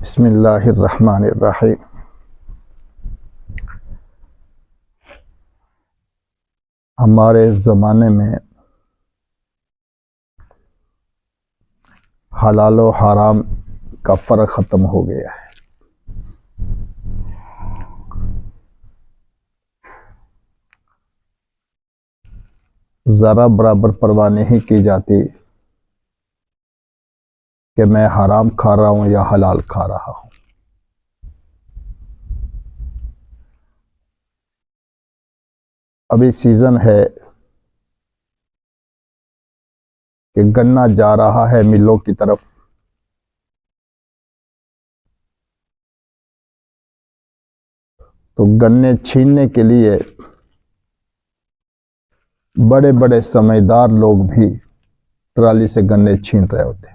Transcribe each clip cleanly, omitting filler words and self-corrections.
बिस्मिल्लाहिर्रहमानिर्रहीम। हमारे ज़माने में हलाल और हराम का फ़र्क ख़त्म हो गया है। ज़रा बराबर परवाह नहीं की जाती कि मैं हराम खा रहा हूँ या हलाल खा रहा हूँ। अभी सीज़न है कि गन्ना जा रहा है मिलों की तरफ, तो गन्ने छीनने के लिए बड़े बड़े समझदार लोग भी ट्राली से गन्ने छीन रहे होते हैं।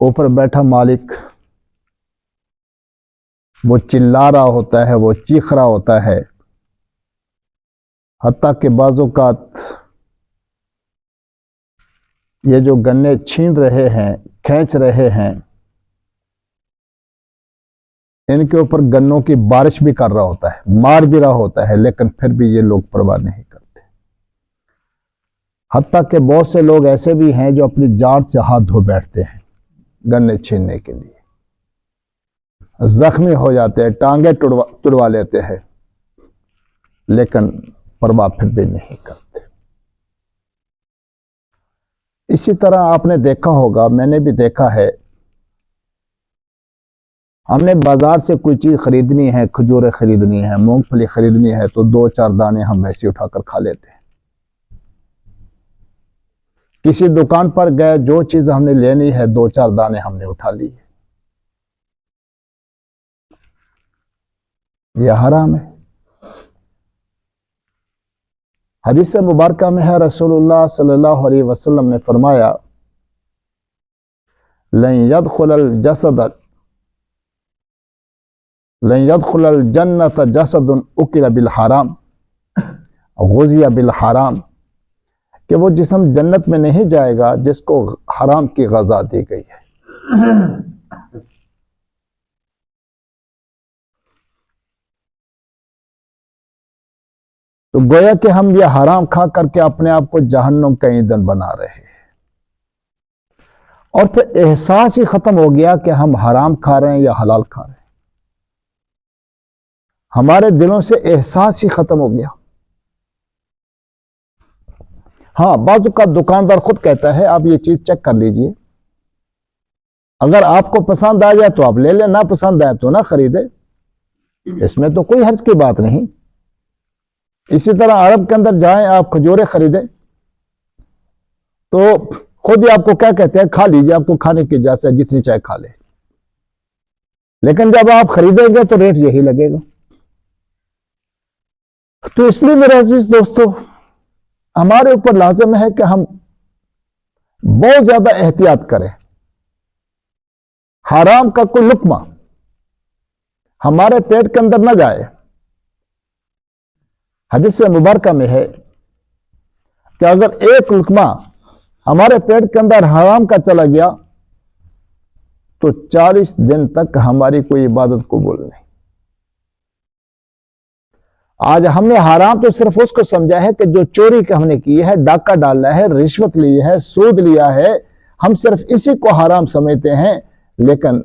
ऊपर बैठा मालिक वो चिल्ला रहा होता है, वो चीख रहा होता है, हत्ता के बाज़ौक़ात ये जो गन्ने छीन रहे हैं, खींच रहे हैं, इनके ऊपर गन्नों की बारिश भी कर रहा होता है, मार भी रहा होता है, लेकिन फिर भी ये लोग परवाह नहीं करते। हत्ता के बहुत से लोग ऐसे भी हैं जो अपनी जान से हाथ धो बैठते हैं गन्ने छीनने के लिए, जख्मी हो जाते हैं, टांगे तुड़वा लेते हैं, लेकिन परवाह फिर भी नहीं करते। इसी तरह आपने देखा होगा, मैंने भी देखा है, हमने बाजार से कोई चीज खरीदनी है, खजूरें खरीदनी है, मूंगफली खरीदनी है, तो 2-4 दाने हम वैसे उठाकर खा लेते हैं। किसी दुकान पर गए, जो चीज हमने लेनी है 2-4 दाने हमने उठा ली है। यह हराम है। हदीस मुबारका में है, रसूलुल्लाह सल्लल्लाहु अलैहि वसल्लम ने फरमाया, लन यदखुलल जन्नत जसदुन उकिल बिल हराम गुज़िया बिल हराम, कि वो जिस्म जन्नत में नहीं जाएगा जिसको हराम की ग़ज़ा दी गई है। तो गोया कि हम ये हराम खा करके अपने आप को जहन्नुम का ईंधन बना रहे हैं, और फिर एहसास ही खत्म हो गया कि हम हराम खा रहे हैं या हलाल खा रहे हैं। हमारे दिलों से एहसास ही खत्म हो गया। हाँ, बाजू का दुकानदार खुद कहता है आप ये चीज चेक कर लीजिए, अगर आपको पसंद आ जाए तो आप ले लें, ना पसंद आए तो ना खरीदे, इसमें तो कोई हर्ज की बात नहीं। इसी तरह अरब के अंदर जाएं, आप खजूरें खरीदें तो खुद ही आपको क्या कहते हैं, खा लीजिए, आपको खाने की इजाजत है, जितनी चाहे खा ले, लेकिन जब आप खरीदेंगे तो रेट यही लगेगा। तो इसलिए मेरे अजीज दोस्तों, हमारे ऊपर लाजिम है कि हम बहुत ज्यादा एहतियात करें, हराम का कोई लुक्मा हमारे पेट के अंदर ना जाए। हदीस मुबारका में है कि अगर एक लुक्मा हमारे पेट के अंदर हराम का चला गया तो 40 दिन तक हमारी कोई इबादत कबूल नहीं। आज हमने हराम तो सिर्फ उसको समझा है कि जो चोरी का हमने की है, डाका डाला है, रिश्वत ली है, सूद लिया है, हम सिर्फ इसी को हराम समझते हैं, लेकिन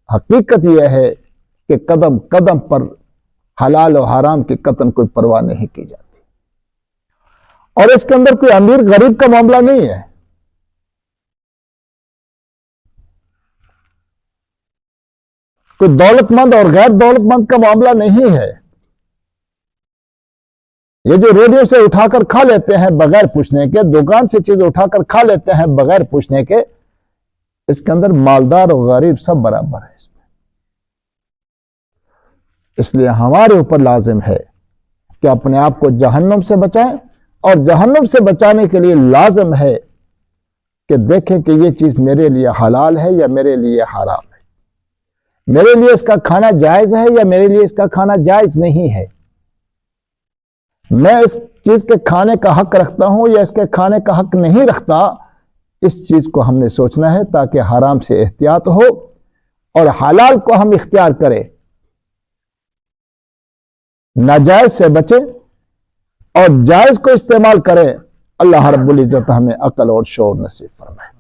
हकीकत यह है कि कदम कदम पर हलाल और हराम की कतन कोई परवाह नहीं की जाती। और इसके अंदर कोई अमीर गरीब का मामला नहीं है, कोई दौलतमंद और गैर दौलतमंद का मामला नहीं है। ये जो रेडियो से उठाकर खा लेते हैं बगैर पूछने के, दुकान से चीज उठाकर खा लेते हैं बगैर पूछने के, इसके अंदर मालदार और गरीब सब बराबर है इसमें। इसलिए हमारे ऊपर लाजिम है कि अपने आप को जहन्नुम से बचाएं, और जहन्नुम से बचाने के लिए लाजिम है कि देखें कि ये चीज मेरे लिए हलाल है या मेरे लिए हराम है, मेरे लिए इसका खाना जायज है या मेरे लिए इसका खाना जायज नहीं है, मैं इस चीज के खाने का हक रखता हूं या इसके खाने का हक नहीं रखता, इस चीज को हमने सोचना है ताकि हराम से एहतियात हो और हलाल को हम इख्तियार करें, नाजायज से बचे और जायज को इस्तेमाल करें। अल्लाह रब्बुल इज्जत हमें अक्ल और शौर नसीब फरमाए।